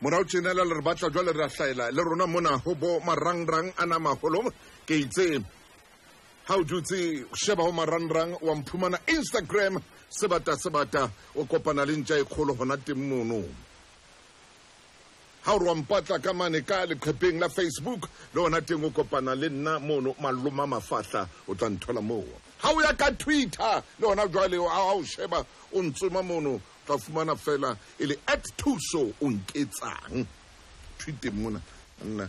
Morao tjenela le re batla jwale re a hlahella le rona mona ho bo marangrang ana maholo ke itse ha o dutse sheba ho marangrang wa mphumana Instagram sebata o kopana le ntja e kgolo hona teng mono ha o re mpatla ka mane ka leqhepeng la Facebook le hona teng o kopana le nna mono maloma mafahla o tla nthola moo ha o ya ka Twitter le hona jwale ha o sheba o ntsoma mono tla fumana fela ile @Thuso o nketsang tweet mona nna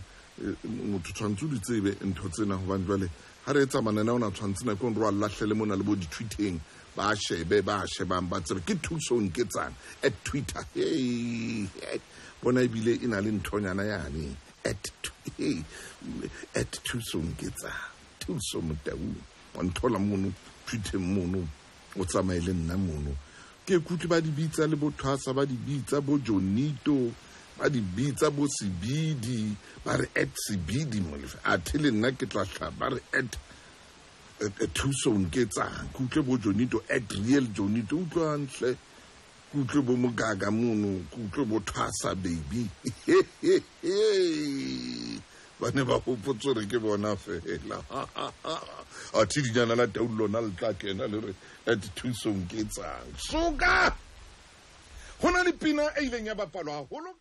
motho tshwantse di tsebe ntho tsena ho bana jwale ha re etsa manana ona tshwantse na go nro allahlele mona le bo di tweeting ba shebe ba shebang ba tsebe ke Thuso o nketsang @Twitter hey bona ibile ina le nthonyana yani @Thuso nketsang Thuso Motaung wa nthola mono tweeting mono o tsamaile nna mono ke kutli ba di bitsa le bothwasa ba di bitsa bo Jonito ba di bitsa bo Sibidi ba re @Sibidi molefe a thele nna ke tla hla ba re Thuso nketsang kutle bo Jonito @real Jonito utlwanhle kutle bo Mogaga mono kutle bo thwasa baby bane ba hopotse re ke bona fela a thidinyana la taulo na le tla kena le re Thuso nketsang soka hona le pina e ileng ya bapalwa haholo